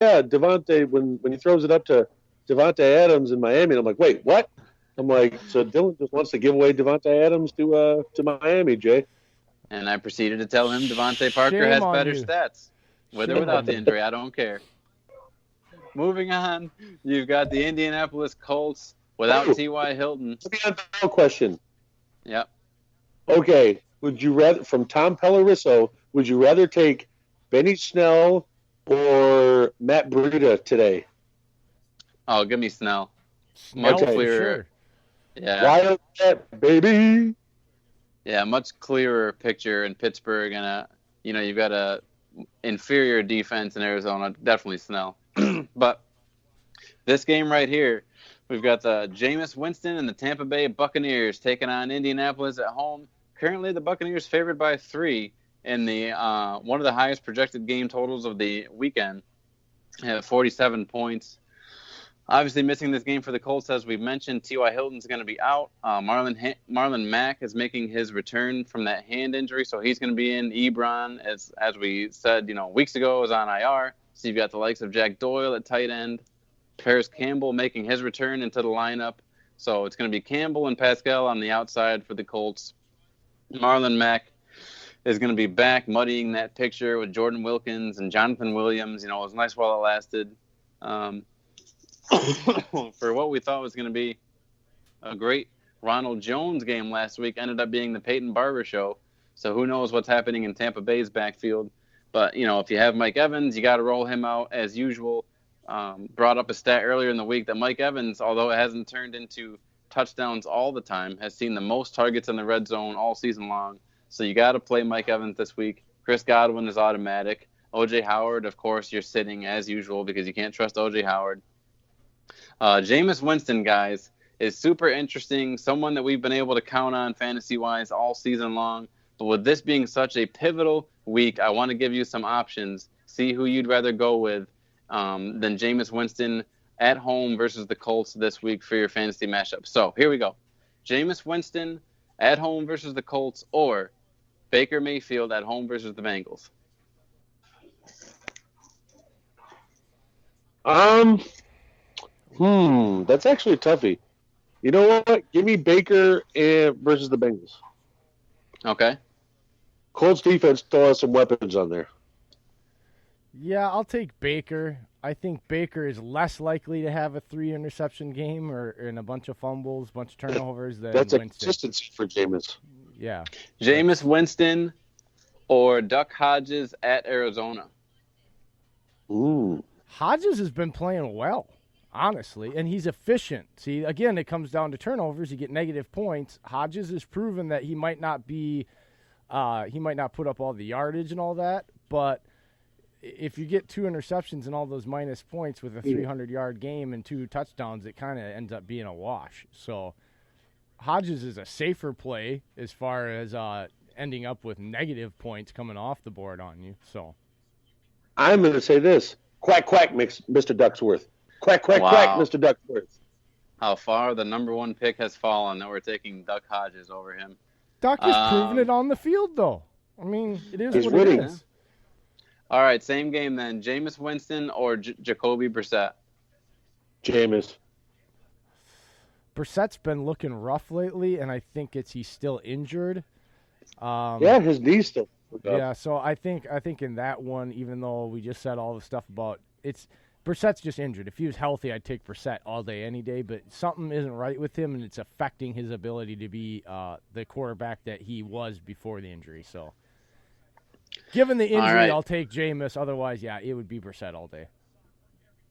Devontae, when he throws it up to Devontae Adams in Miami, and I'm like, wait, what? I'm like, so Dillon just wants to give away Devontae Adams to Miami, Jay. And I proceeded to tell him Devontae Parker Shame has on better you. stats, with or Shame without on the you. injury. I don't care. Moving on, you've got the Indianapolis Colts without Oh, T.Y. Hilton. let me ask a question. Yep. Okay, would you rather from Tom Pelleриso? Would you rather take Benny Snell or Matt Breida today? Oh, give me Snell. Much Snell for Okay, clearer. sure. Yeah. Wildcat baby. Yeah, much clearer picture in Pittsburgh, and you've got a inferior defense in Arizona. Definitely Snell. But this game right here, we've got the Jameis Winston and the Tampa Bay Buccaneers taking on Indianapolis at home. Currently, the Buccaneers favored by 3 in the one of the highest projected game totals of the weekend at 47 points. Obviously, missing this game for the Colts, as we mentioned, T.Y. Hilton's going to be out. Marlon Mack is making his return from that hand injury, so he's going to be in. Ebron, as we said, weeks ago, is on IR. So you've got the likes of Jack Doyle at tight end, Paris Campbell making his return into the lineup. So it's going to be Campbell and Pascal on the outside for the Colts. Marlon Mack is going to be back, muddying that picture with Jordan Wilkins and Jonathan Williams. It was nice while it lasted. For what we thought was going to be a great Ronald Jones game last week, ended up being the Peyton Barber show. So who knows what's happening in Tampa Bay's backfield. But, if you have Mike Evans, you got to roll him out as usual. Brought up a stat earlier in the week that Mike Evans, although it hasn't turned into touchdowns all the time, has seen the most targets in the red zone all season long. So you got to play Mike Evans this week. Chris Godwin is automatic. O.J. Howard, of course, you're sitting as usual because you can't trust O.J. Howard. Jameis Winston, guys, is super interesting. Someone that we've been able to count on fantasy-wise all season long. But with this being such a pivotal week, I want to give you some options. See who you'd rather go with than Jameis Winston at home versus the Colts this week for your fantasy matchup. So here we go. Jameis Winston at home versus the Colts, or Baker Mayfield at home versus the Bengals. That's actually a toughie. You know what? Give me Baker versus the Bengals. Okay. Colts defense still has some weapons on there. Yeah, I'll take Baker. I think Baker is less likely to have a 3-interception game or in a bunch of fumbles, bunch of turnovers than That's a Winston. consistency for Jameis. Yeah. Jameis Winston or Duck Hodges at Arizona. Ooh. Hodges has been playing well, honestly, and he's efficient. See, again, it comes down to turnovers. You get negative points. Hodges has proven that he might not put up all the yardage and all that, but if you get 2 interceptions and all those minus points with a 300-yard game and 2 touchdowns, it kind of ends up being a wash. So Hodges is a safer play as far as ending up with negative points coming off the board on you. So I'm going to say this. Quack, quack, Mr. Ducksworth. Quack, quack, quack, Mr. Ducksworth. How far the number 1 pick has fallen that we're taking Duck Hodges over him. Duck has proven it on the field, though. I mean, it is what winning. it is. All right, same game then. Jameis Winston or Jacoby Brissett? Jameis. Brissett's been looking rough lately, and I think he's still injured. His knee's still. Yeah, so I think in that one, even though we just said all the stuff about Brissett's just injured. If he was healthy, I'd take Brissett all day, any day. But something isn't right with him, and it's affecting his ability to be the quarterback that he was before the injury. So, given the injury, right. I'll take Jameis. Otherwise, it would be Brissett all day.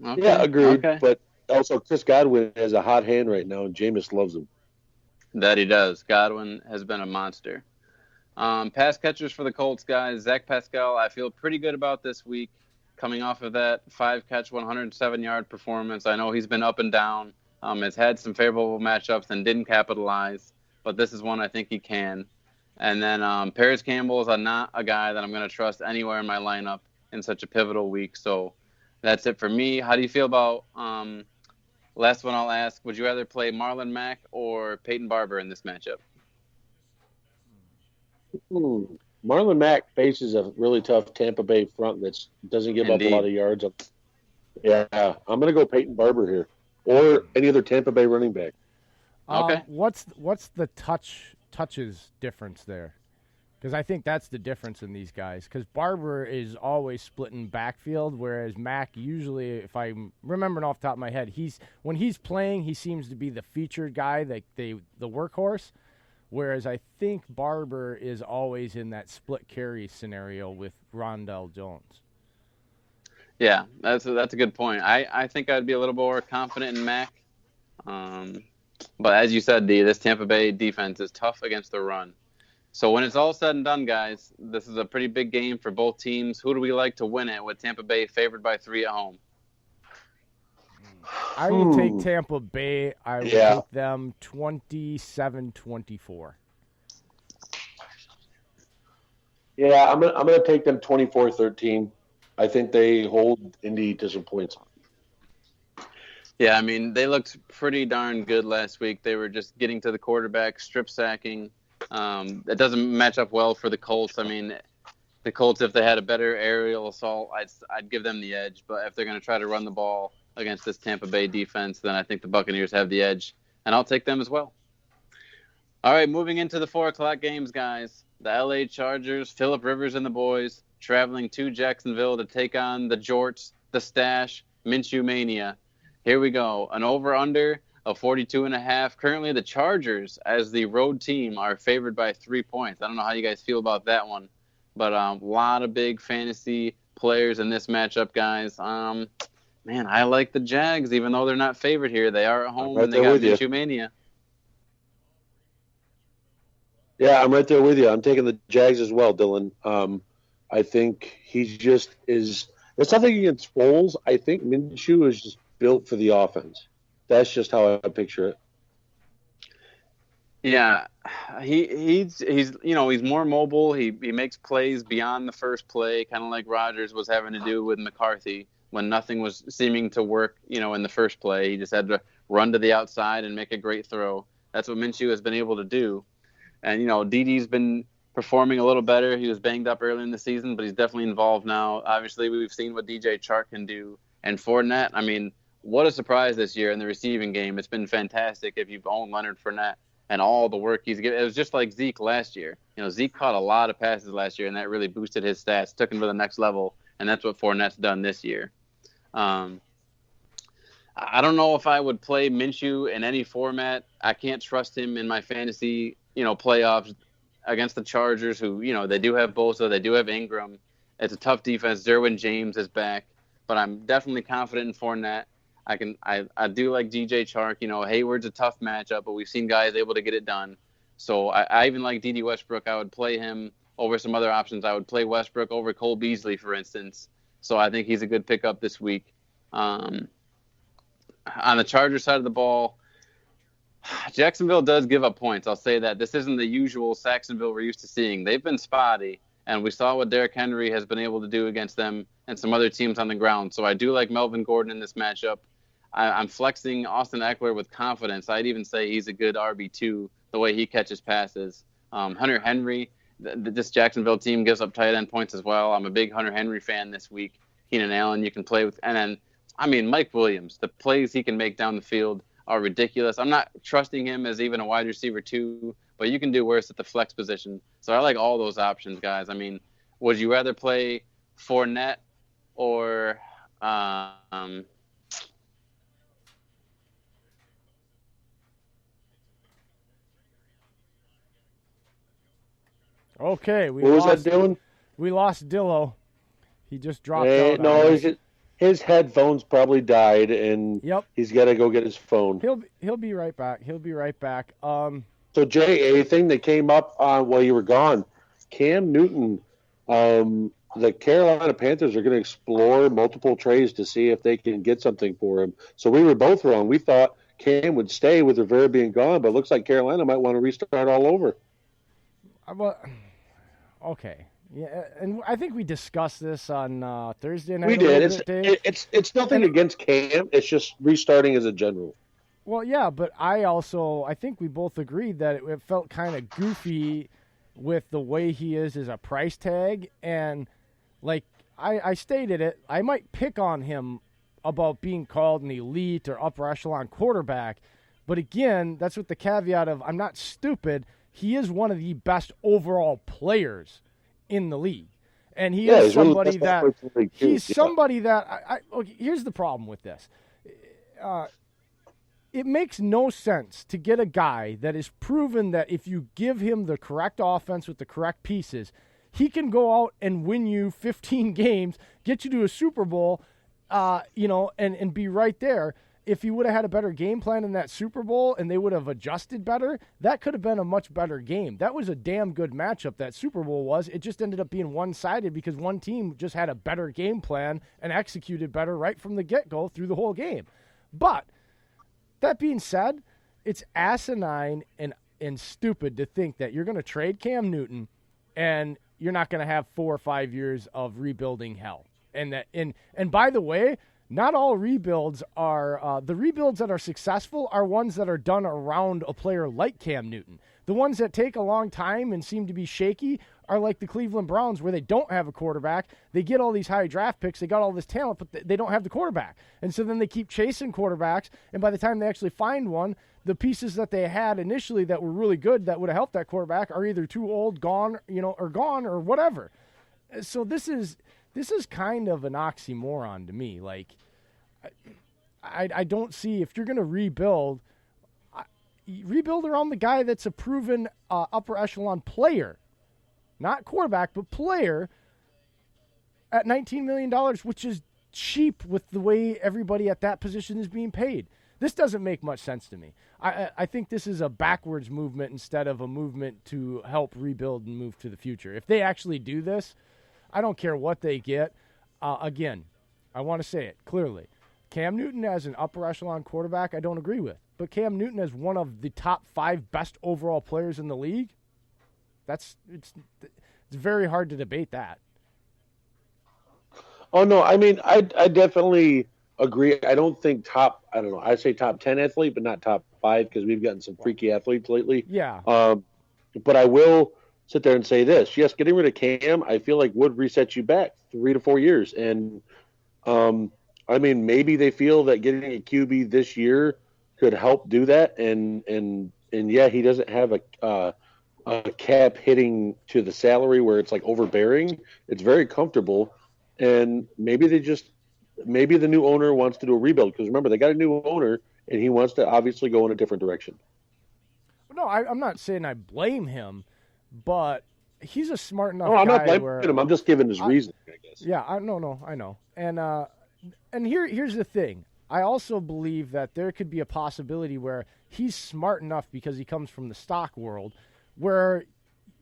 Okay. Yeah, agreed. Okay. But also, Chris Godwin has a hot hand right now, and Jameis loves him. That he does. Godwin has been a monster. Pass catchers for the Colts, guys. Zach Pascal, I feel pretty good about this week. Coming off of that 5-catch, 107-yard performance. I know he's been up and down. Has had some favorable matchups and didn't capitalize. But this is one I think he can. And then Paris Campbell is not a guy that I'm going to trust anywhere in my lineup in such a pivotal week. So that's it for me. How do you feel about last one I'll ask? Would you rather play Marlon Mack or Peyton Barber in this matchup? Marlon Mack faces a really tough Tampa Bay front that doesn't give up a lot of yards. Yeah, I'm going to go Peyton Barber here, or any other Tampa Bay running back. Okay. What's the touches difference there? Because I think that's the difference in these guys. Because Barber is always splitting backfield, whereas Mack usually, if I'm remembering off the top of my head, when he's playing, he seems to be the featured guy, the workhorse. Whereas I think Barber is always in that split carry scenario with Rondell Jones. Yeah, that's a good point. I think I'd be a little more confident in Mack. But as you said, this Tampa Bay defense is tough against the run. So when it's all said and done, guys, this is a pretty big game for both teams. Who do we like to win it with Tampa Bay favored by 3 at home? I will take Tampa Bay. I will take them 27-24. Yeah, I'm gonna take them 24-13. I think they hold Indy to some points. Yeah, I mean, they looked pretty darn good last week. They were just getting to the quarterback, strip sacking. It doesn't match up well for the Colts. I mean, the Colts, if they had a better aerial assault, I'd give them the edge. But if they're going to try to run the ball against this Tampa Bay defense, then I think the Buccaneers have the edge, and I'll take them as well. All right, moving into the 4 o'clock games, guys. The L.A. Chargers, Phillip Rivers and the boys, traveling to Jacksonville to take on the Jorts, the Stash, Minshew Mania. Here we go. An over-under of 42.5. Currently, the Chargers, as the road team, are favored by 3 points. I don't know how you guys feel about that one, but a lot of big fantasy players in this matchup, guys. Man, I like the Jags, even though they're not favored here. They are at home, and they got Minshew Mania. Yeah, I'm right there with you. I'm taking the Jags as well, Dillon. I think he's just is. There's something against Foles. I think Minshew is just built for the offense. That's just how I picture it. Yeah, he's more mobile. He makes plays beyond the first play, kind of like Rodgers was having to do with McCarthy when nothing was seeming to work. In the first play, he just had to run to the outside and make a great throw. That's what Minshew has been able to do. And Didi's been performing a little better. He was banged up early in the season, but he's definitely involved now. Obviously, we've seen what DJ Chark can do, and Fournette. I mean, what a surprise this year in the receiving game. It's been fantastic if you've owned Leonard Fournette and all the work he's given. It was just like Zeke last year. Zeke caught a lot of passes last year, and that really boosted his stats, took him to the next level, and that's what Fournette's done this year. I don't know if I would play Minshew in any format. I can't trust him in my fantasy, playoffs against the Chargers, who, they do have Bosa, they do have Ingram. It's a tough defense. Derwin James is back, but I'm definitely confident in Fournette. I do like DJ Chark. Hayward's a tough matchup, but we've seen guys able to get it done. So I even like Dede Westbrook. I would play him over some other options. I would play Westbrook over Cole Beasley, for instance. So I think he's a good pickup this week. On the Chargers side of the ball, Jacksonville does give up points. I'll say that. This isn't the usual Saxonville we're used to seeing. They've been spotty, and we saw what Derrick Henry has been able to do against them and some other teams on the ground. So I do like Melvin Gordon in this matchup. I'm flexing Austin Eckler with confidence. I'd even say he's a good RB2 the way he catches passes. Hunter Henry, this Jacksonville team gives up tight end points as well. I'm a big Hunter Henry fan this week. Keenan Allen you can play with. And then, Mike Williams, the plays he can make down the field are ridiculous. I'm not trusting him as even a wide receiver too, but you can do worse at the flex position. So I like all those options, guys. Would you rather play Fournette or Okay, what was that doing? We lost Dillo. He just dropped out. No, his headphones probably died, and he's got to go get his phone. He'll be right back. So Jay, a thing that came up while you were gone, Cam Newton. The Carolina Panthers are going to explore multiple trades to see if they can get something for him. So we were both wrong. We thought Cam would stay with Rivera being gone, but it looks like Carolina might want to restart all over. Okay. Yeah, and I think we discussed this on Thursday night. We did. It's nothing against Cam. It's just restarting as a general. Well, yeah, but I think we both agreed that it felt kind of goofy with the way he is as a price tag. And, I stated it, I might pick on him about being called an elite or upper echelon quarterback. But again, that's with the caveat of I'm not stupid. He is one of the best overall players in the league. And he is somebody that he's somebody that okay, here's the problem with this. It makes no sense to get a guy that is proven that if you give him the correct offense with the correct pieces, he can go out and win you 15 games, get you to a Super Bowl, and be right there. If he would have had a better game plan in that Super Bowl and they would have adjusted better, that could have been a much better game. That was a damn good matchup, that Super Bowl was. It just ended up being one-sided because one team just had a better game plan and executed better right from the get-go through the whole game. But that being said, it's asinine and stupid to think that you're going to trade Cam Newton and you're not going to have 4 or 5 years of rebuilding hell. And by the way, not all rebuilds are the rebuilds that are successful are ones that are done around a player like Cam Newton. The ones that take a long time and seem to be shaky are like the Cleveland Browns, where they don't have a quarterback. They get all these high draft picks. They got all this talent, but they don't have the quarterback. And so then they keep chasing quarterbacks, and by the time they actually find one, the pieces that they had initially that were really good that would have helped that quarterback are either too old, gone, or whatever. So this is kind of an oxymoron to me. Like, I don't see, if you're going to rebuild around the guy that's a proven upper echelon player, not quarterback, but player at $19 million, which is cheap with the way everybody at that position is being paid. This doesn't make much sense to me. I think this is a backwards movement instead of a movement to help rebuild and move to the future. If they actually do this, I don't care what they get. Again, I want to say it clearly. Cam Newton as an upper echelon quarterback, I don't agree with. But Cam Newton as one of the top 5 best overall players in the league, it's very hard to debate that. Oh, no, I mean, I definitely agree. I don't think I say top 10 athlete, but not top 5, because we've gotten some freaky athletes lately. Yeah. But I will sit there and say this. Yes, getting rid of Cam, I feel like would reset you back 3 to 4 years. And, I mean, maybe they feel that getting a QB this year could help do that. And yeah, he doesn't have a cap hitting to the salary where it's like overbearing. It's very comfortable. And maybe the new owner wants to do a rebuild, because remember, they got a new owner and he wants to obviously go in a different direction. No, I'm not saying I blame him, but he's a smart enough guy. No, I'm not blaming him. I'm just giving his reason, I guess. Yeah, I know. And here's the thing. I also believe that there could be a possibility where he's smart enough, because he comes from the stock world, where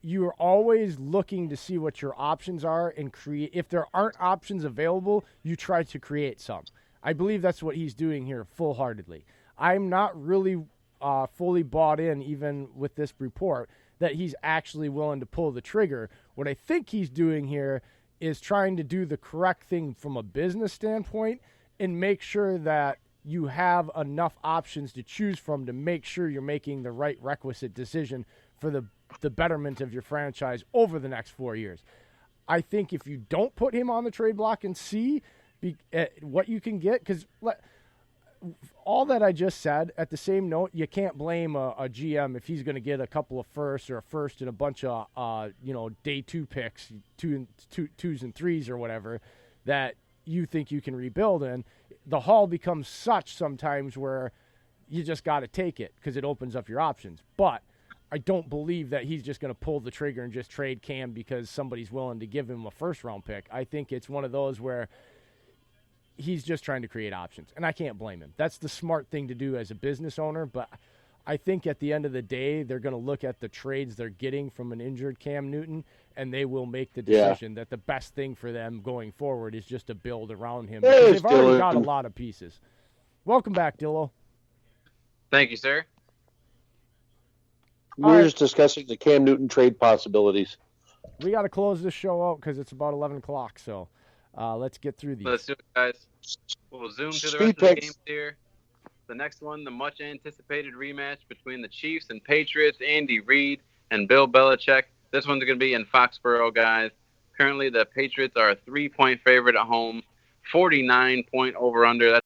you're always looking to see what your options are and create. If there aren't options available, you try to create some. I believe that's what he's doing here full-heartedly. I'm not really fully bought in, even with this report, that he's actually willing to pull the trigger. What I think he's doing here is trying to do the correct thing from a business standpoint and make sure that you have enough options to choose from to make sure you're making the right requisite decision for the betterment of your franchise over the next 4 years. I think if you don't put him on the trade block and see what you can get, because all that I just said, at the same note, you can't blame a GM if he's going to get a couple of firsts or a first and a bunch of day 2 picks, twos and threes or whatever, that you think you can rebuild in. The haul becomes such sometimes where you just got to take it because it opens up your options. But I don't believe that he's just going to pull the trigger and just trade Cam because somebody's willing to give him a first-round pick. I think it's one of those where he's just trying to create options, and I can't blame him. That's the smart thing to do as a business owner, but I think at the end of the day, they're going to look at the trades they're getting from an injured Cam Newton, and they will make the decision that the best thing for them going forward is just to build around him. Because they've already got a lot of pieces. Welcome back, Dillon. Thank you, sir. We're just discussing the Cam Newton trade possibilities. We got to close this show out because it's about 11 o'clock, so let's get through these. Let's do it, guys. We'll zoom to the rest of the games here. The next one, the much-anticipated rematch between the Chiefs and Patriots, Andy Reid and Bill Belichick. This one's going to be in Foxborough, guys. Currently, the Patriots are a 3-point favorite at home. 49 point over under.